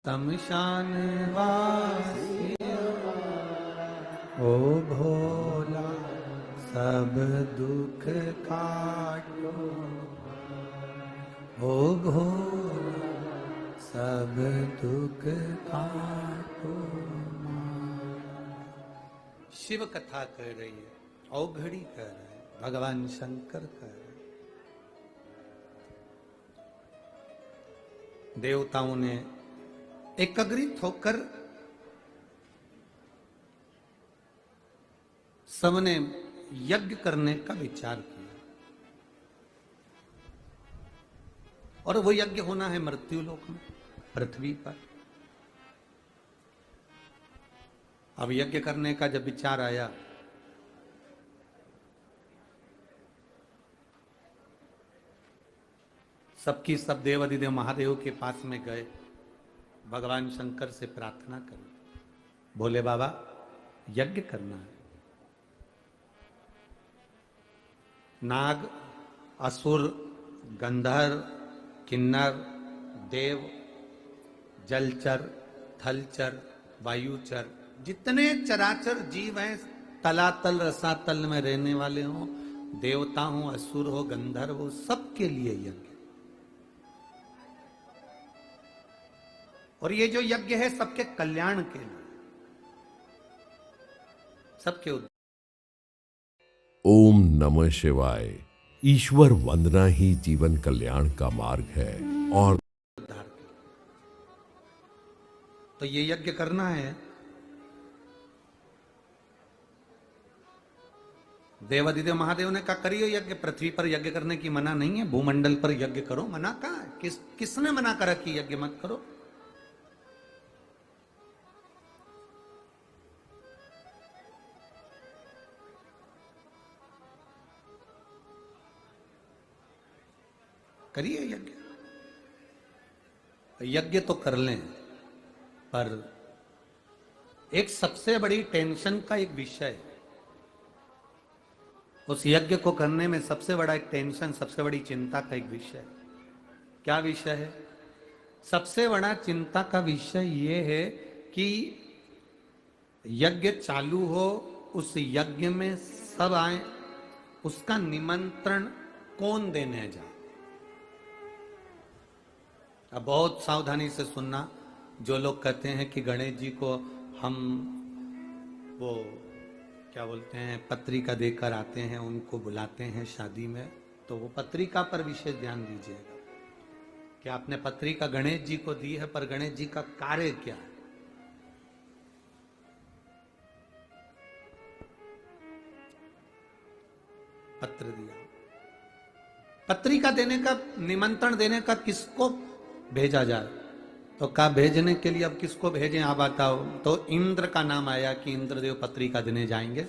शमशान वासी ओ भोला सब दुख काटो, ओ भोला सब दुख काटो। शिव कथा कह रही है, औघड़ी कह रहे हैं, भगवान शंकर कह रहे हैं। देवताओं ने एकत्रित होकर सबने यज्ञ करने का विचार किया और वो यज्ञ होना है मृत्युलोक में, पृथ्वी पर। अब यज्ञ करने का जब विचार आया सबकी सब देवाधिदेव महादेव के पास में गए, भगवान शंकर से प्रार्थना करी, बोले बाबा यज्ञ करना है। नाग, असुर, गंधर्व, किन्नर, देव, जलचर, थलचर, वायुचर, जितने चराचर जीव हैं, तलातल रसातल में रहने वाले हों, देवता हो, असुर हो, गंधर्व हो, सबके लिए यज्ञ। और ये जो यज्ञ है सबके कल्याण के लिए, सबके ओम नमः शिवाय। ईश्वर वंदना ही जीवन कल्याण का मार्ग है और उद्धार। तो ये यज्ञ करना है। देवाधिदेव महादेव ने कहा करिए यज्ञ, पृथ्वी पर यज्ञ करने की मना नहीं है, भूमंडल पर यज्ञ करो। मना कहा है? किसने मना करा कि यज्ञ मत करो? करिए यज्ञ। यज्ञ तो कर लें, पर एक सबसे बड़ी टेंशन का एक विषय है। उस यज्ञ को करने में सबसे बड़ा एक टेंशन, सबसे बड़ी चिंता का एक विषय है। क्या विषय है? सबसे बड़ा चिंता का विषय ये है कि यज्ञ चालू हो, उस यज्ञ में सब आए, उसका निमंत्रण कौन देने जाए। अब बहुत सावधानी से सुनना। जो लोग कहते हैं कि गणेश जी को हम वो क्या बोलते हैं पत्रिका देकर आते हैं, उनको बुलाते हैं शादी में, तो वो पत्रिका पर विशेष ध्यान दीजिएगा कि आपने पत्रिका गणेश जी को दी है, पर गणेश जी का कार्य क्या है। पत्र दिया, पत्रिका देने का, निमंत्रण देने का किसको भेजा जाए, तो कहा भेजने के लिए अब किसको भेजें आप बताओ। तो इंद्र का नाम आया कि इंद्रदेव पत्रिका देने जाएंगे।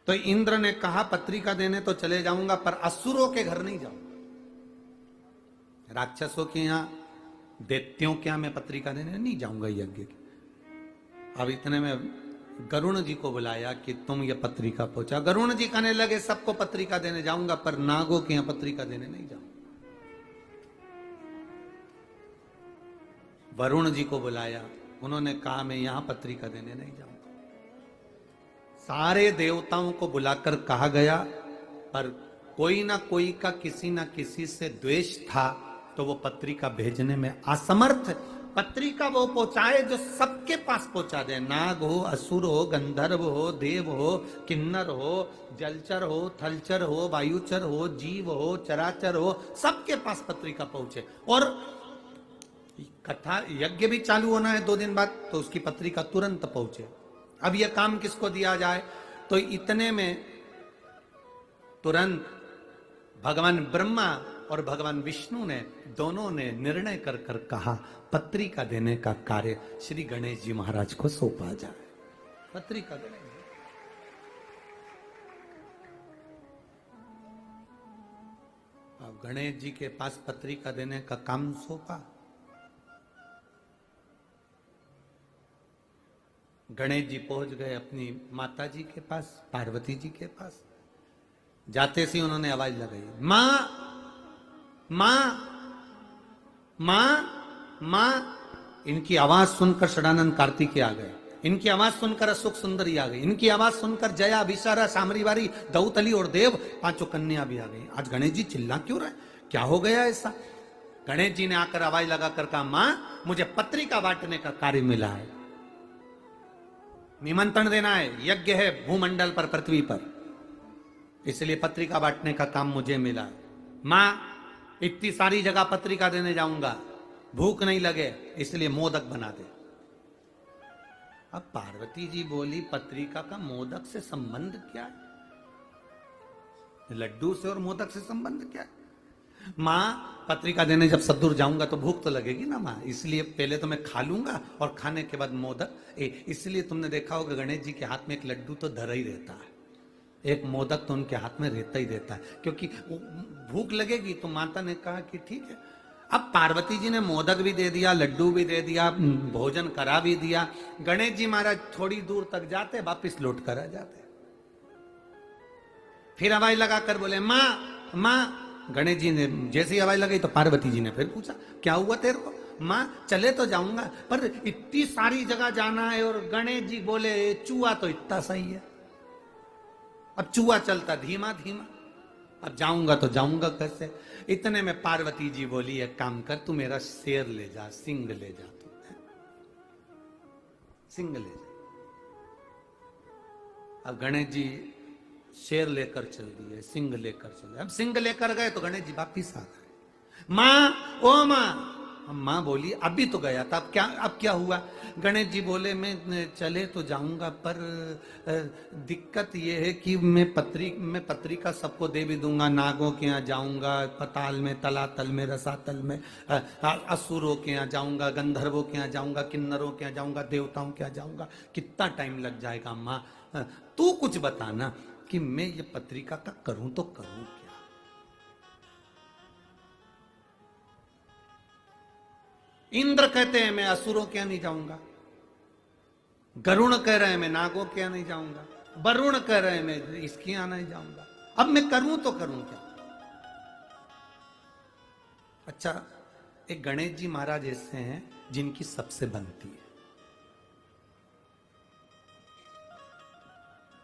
तो इंद्र ने कहा पत्रिका देने तो चले जाऊंगा, पर असुरों के घर नहीं जाऊंगा, राक्षसों के यहां, दैत्यों के यहां मैं पत्रिका देने नहीं जाऊंगा यज्ञ की। अब इतने में गरुण जी को बुलाया कि तुम ये पत्रिका पहुंचा। गरुण जी कहने लगे सबको पत्रिका देने जाऊंगा, पर नागों के यहां पत्रिका देने नहीं जाऊंगा। वरुण जी को बुलाया, उन्होंने कहा मैं यहां पत्रिका देने नहीं जाऊंगा। सारे देवताओं को बुलाकर कहा गया, पर कोई ना कोई का किसी ना किसी से द्वेष था, तो वो पत्रिका भेजने में असमर्थ। पत्रिका वो पहुंचाए जो सबके पास पहुंचा दे, नाग हो, असुर हो, गंधर्व हो, देव हो, किन्नर हो, जलचर हो, थलचर हो, वायुचर हो, जीव हो, चराचर हो, सबके पास पत्रिका पहुंचे। और कथा यज्ञ भी चालू होना है 2 दिन बाद, तो उसकी पत्रिका तुरंत पहुंचे। अब यह काम किसको दिया जाए, तो इतने में तुरंत भगवान ब्रह्मा और भगवान विष्णु ने, दोनों ने निर्णय कर कर कहा पत्रिका देने का कार्य श्री गणेश जी महाराज को सौंपा जाए। पत्रिका देने, अब गणेश जी के पास पत्रिका देने का काम सौंपा। गणेश जी पहुंच गए अपनी माता जी के पास, पार्वती जी के पास। जाते से उन्होंने आवाज लगाई, मां मां मां मां। इनकी आवाज सुनकर षडानंद कार्तिकेय आ गए, इनकी आवाज सुनकर अशोक सुंदरी आ गई, इनकी आवाज सुनकर जया, विशारा, सामरीवारी, दौतली और देव पांचों कन्या भी आ गई। आज गणेश जी चिल्ला क्यों रहे, क्या हो गया ऐसा? गणेश जी ने आकर आवाज लगाकर कहा, मां मुझे पत्रिका बांटने का कार्य मिला है, निमंत्रण देना है, यज्ञ है भूमंडल पर, पृथ्वी पर, इसलिए पत्रिका बांटने का काम मुझे मिला है। मां इतनी सारी जगह पत्रिका देने जाऊंगा, भूख नहीं लगे इसलिए मोदक बना दे। अब पार्वती जी बोली, पत्रिका का मोदक से संबंध क्या है? लड्डू से और मोदक से संबंध क्या है? मां पत्रिका देने जब सदूर जाऊंगा तो भूख तो लगेगी ना मां, इसलिए पहले तो मैं खा लूंगा और खाने के बाद मोदक। इसलिए तुमने देखा होगा गणेश जी के हाथ में एक लड्डू तो धरा ही रहता है, एक मोदक तो उनके हाथ में रहता ही रहता है, क्योंकि भूख लगेगी। तो माता ने कहा कि ठीक है। अब पार्वती जी ने मोदक भी दे दिया, लड्डू भी दे दिया, भोजन करा भी दिया। गणेश जी महाराज थोड़ी दूर तक जाते, वापिस लौट कर आ जाते। फिर हवाई लगाकर बोले, मां मां। गणेश जी ने जैसी हवाई लगाई तो पार्वती जी ने फिर पूछा, क्या हुआ तेरे को? मां चले तो जाऊंगा, पर इतनी सारी जगह जाना है। और गणेश जी बोले, चूहा तो इतना सही है, अब चूहा चलता धीमा धीमा, अब जाऊंगा तो जाऊंगा कैसे? इतने में पार्वती जी बोली, एक काम कर, तू मेरा शेर ले जा, सिंह ले जा, तू सिंह ले जा। अब गणेश जी शेर लेकर चल दिए, सिंह लेकर चले। अब सिंह लेकर गए तो गणेश जी वापिस आ गए। मां, ओ मां। मां बोली, अभी तो गया था, अब क्या हुआ? गणेश जी बोले, मैं चले तो जाऊंगा, पर दिक्कत यह है कि मैं पत्रिका सबको दे भी दूंगा, नागों के यहाँ जाऊंगा, पताल में, तलातल में, रसातल में, असुरों के यहाँ जाऊंगा, गंधर्वों के यहाँ जाऊंगा, किन्नरों के यहाँ जाऊंगा, देवताओं के यहाँ जाऊंगा, कितना टाइम लग जाएगा? मां तू कुछ बताना कि मैं ये पत्रिका का करूं तो करूं क्या? इंद्र कहते हैं मैं असुरों के यहाँ नहीं जाऊंगा, गरुण कह रहे हैं मैं नागों के यहाँ नहीं जाऊंगा, वरुण कह रहे हैं मैं इसके यहाँ नहीं जाऊंगा, अब मैं करूं तो करूं क्या? अच्छा, एक गणेश जी महाराज ऐसे हैं जिनकी सबसे बनती है,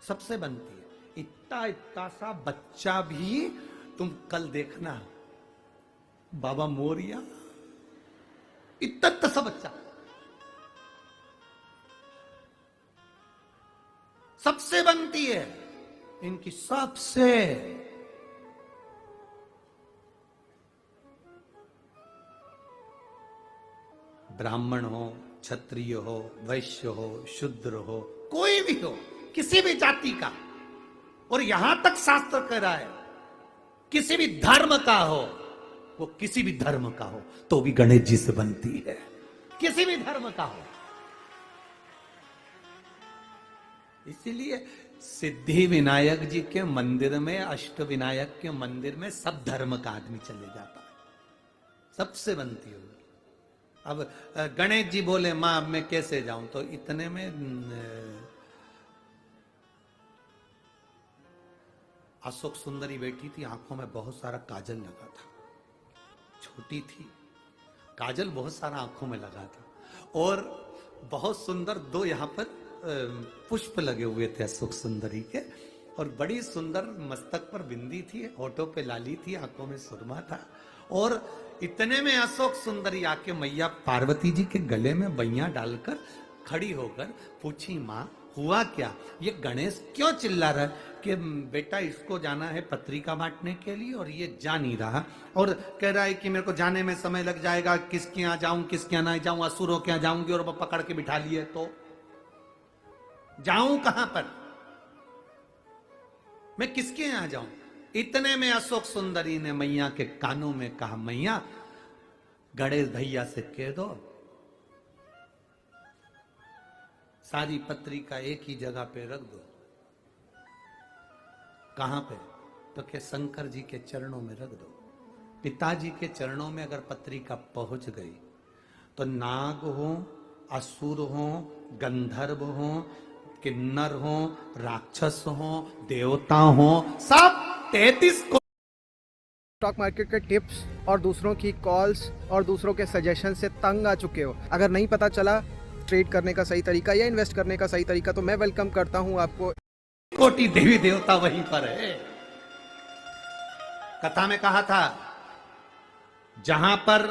सबसे बनती है। इतना इतना सा बच्चा भी, तुम कल देखना बाबा मोरिया, इतना सा बच्चा सबसे बनती है इनकी, सबसे। ब्राह्मण हो, क्षत्रिय हो, वैश्य हो, शूद्र हो, कोई भी हो, किसी भी जाति का, और यहां तक शास्त्र कह रहा है किसी भी धर्म का हो, वो किसी भी धर्म का हो तो भी गणेश जी से बनती है, किसी भी धर्म का हो। इसीलिए सिद्धि विनायक जी के मंदिर में, अष्ट विनायक के मंदिर में सब धर्म का आदमी चले जाता है, सबसे बनती होगी। अब गणेश जी बोले, मां अब मैं कैसे जाऊं? तो इतने में अशोक सुंदरी बैठी थी, आंखों में बहुत सारा काजल लगा था, छोटी थी, काजल बहुत सारा आंखों में लगा था, और बहुत सुंदर दो यहाँ पर पुष्प लगे हुए थे अशोक सुंदरी के, और बड़ी सुंदर मस्तक पर बिंदी थी, होठों पे लाली थी, आंखों में सुरमा था। और इतने में अशोक सुंदरी आके मैया पार्वती जी के गले में बैया डालकर खड़ी होकर पूछी, मां हुआ क्या? ये गणेश क्यों चिल्ला रहा है कि बेटा इसको जाना है पत्रिका बांटने के लिए और ये जा नहीं रहा, और कह रहा है कि मेरे को जाने में समय लग जाएगा, किसके यहाँ जाऊं, किसके यहाँ नहीं जाऊं, असुरों के यहाँ जाऊंगी और वो पकड़ के बिठा लिए तो जाऊं कहां पर, मैं किसके यहां जाऊं? इतने में अशोक सुंदरी ने मैया के कानों में कहा, मैया गणेश भैया से कह दो सारी पत्रिका एक ही जगह पे रख दो। कहां पे? तो क्या शंकर जी के चरणों में रख दो। पिताजी के चरणों में अगर पत्रिका पहुंच गई तो नाग हो, असुर हो, गंधर्व हो, किन्नर हो, राक्षस हो, देवता हो, सब 33 को स्टॉक मार्केट के टिप्स और दूसरों की कॉल्स और दूसरों के सजेशन से तंग आ चुके हो, अगर नहीं पता चला ट्रेड करने का सही तरीका या इन्वेस्ट करने का सही तरीका, तो मैं वेलकम करता हूं आपको। कोटि देवी देवता वहीं पर है। कथा में कहा था, जहां पर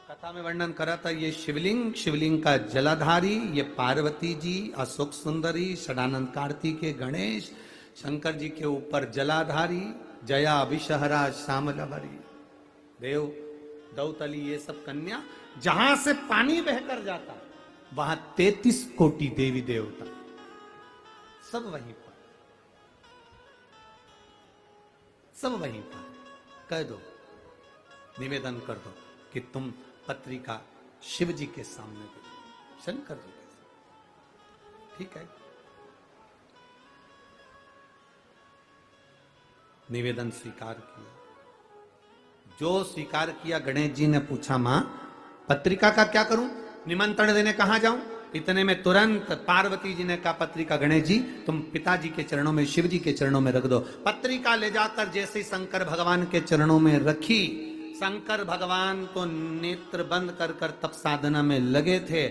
कथा में वर्णन करा था, ये शिवलिंग का जलाधारी, ये पार्वती जी, अशोक सुंदरी, षडानंद कार्तिकेय, गणेश, शंकर जी के ऊपर जलाधारी, जया विषहरा श्यामलहरी, देव दौतली, ये सब कन्या, जहां से पानी बहकर जाता वहां 33 कोटि देवी देवता, सब वहीं पर, सब वहीं पर। कह दो, निवेदन कर दो कि तुम पत्रिका शिव जी के सामने दो, शंकर जी के सामने, ठीक है। निवेदन स्वीकार किया। जो स्वीकार किया, गणेश जी ने पूछा, मां पत्रिका का क्या करूं, निमंत्रण देने कहां जाऊं? इतने में तुरंत पार्वती जी ने कहा, पत्रिका गणेश जी तुम पिताजी के चरणों में, शिव जी के चरणों में रख दो। पत्रिका ले जाकर जैसे ही शंकर भगवान के चरणों में रखी, शंकर भगवान तो नेत्र बंद कर तप साधना में लगे थे।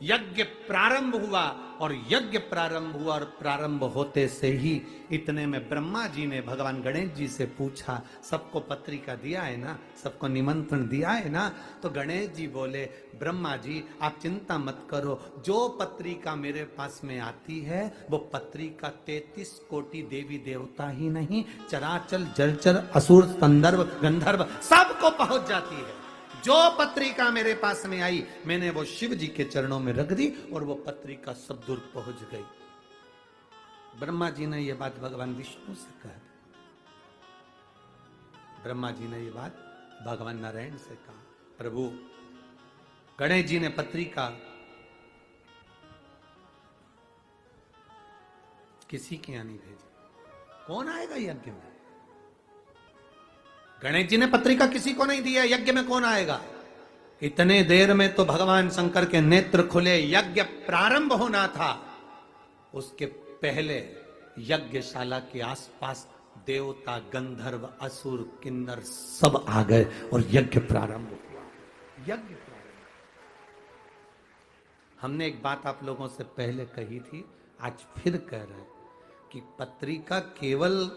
यज्ञ प्रारंभ हुआ और यज्ञ प्रारंभ हुआ और प्रारंभ होते से ही इतने में ब्रह्मा जी ने भगवान गणेश जी से पूछा, सबको पत्रिका दिया है ना, सबको निमंत्रण दिया है ना? तो गणेश जी बोले, ब्रह्मा जी आप चिंता मत करो, जो पत्रिका मेरे पास में आती है वो पत्रिका 33 कोटि देवी देवता ही नहीं, चराचल जलचर असुर संदर्भ गंधर्व सबको पहुंच जाती है। जो पत्रिका मेरे पास में आई, मैंने वो शिव जी के चरणों में रख दी और वो पत्रिका सब दूर पहुंच गई। ब्रह्मा जी ने ये बात भगवान विष्णु से कहा, ब्रह्मा जी ने ये बात भगवान नारायण से कहा। प्रभु गणेश जी ने पत्रिका किसी के यहां नहीं भेजी, कौन आएगा यज्ञ में? गणेश जी ने पत्रिका किसी को नहीं दी है, यज्ञ में कौन आएगा? इतने देर में तो भगवान शंकर के नेत्र खुले, यज्ञ प्रारंभ होना था। उसके पहले यज्ञशाला के आसपास देवता गंधर्व असुर किन्नर सब आ गए और यज्ञ प्रारंभ हुआ। यज्ञ प्रारंभ। हमने एक बात आप लोगों से पहले कही थी, आज फिर कह रहे हैं कि पत्रिका केवल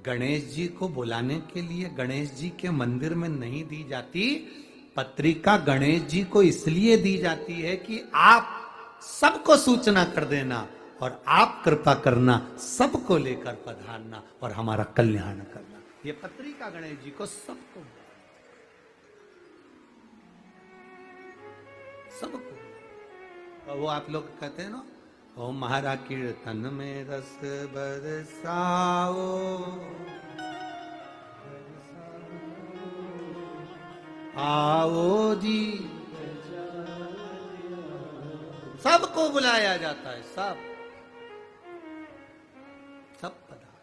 गणेश जी को बुलाने के लिए गणेश जी के मंदिर में नहीं दी जाती। पत्रिका गणेश जी को इसलिए दी जाती है कि आप सबको सूचना कर देना और आप कृपा करना, सबको लेकर पधारना और हमारा कल्याण करना। ये पत्रिका गणेश जी को सबको, सबको। वो आप लोग कहते हैं ना, ओ महारा कीर्तन में रस बरसाओ, आओ जी, सबको बुलाया जाता है, सब पधार,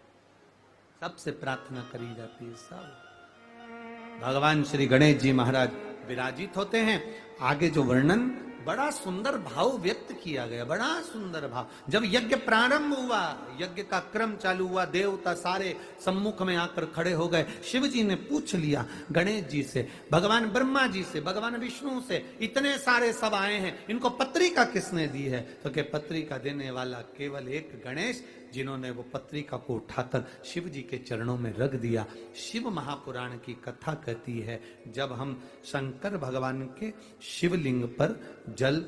सबसे प्रार्थना करी जाती है, सब। भगवान श्री गणेश जी महाराज विराजित होते हैं। आगे जो वर्णन, बड़ा सुंदर भाव व्यक्त किया गया, बड़ा सुंदर भाव। जब यज्ञ प्रारंभ हुआ, यज्ञ का क्रम चालू हुआ, देवता सारे सम्मुख में आकर खड़े हो गए। शिव जी ने पूछ लिया गणेश जी से, भगवान ब्रह्मा जी से, भगवान विष्णु से, इतने सारे सब आए हैं, इनको पत्रिका किसने दी है? तो कि पत्रिका देने वाला केवल एक गणेश, जिन्होंने वो पत्रिका को उठाकर शिव जी के चरणों में रख दिया। शिव महापुराण की कथा कहती है, जब हम शंकर भगवान के शिवलिंग पर जल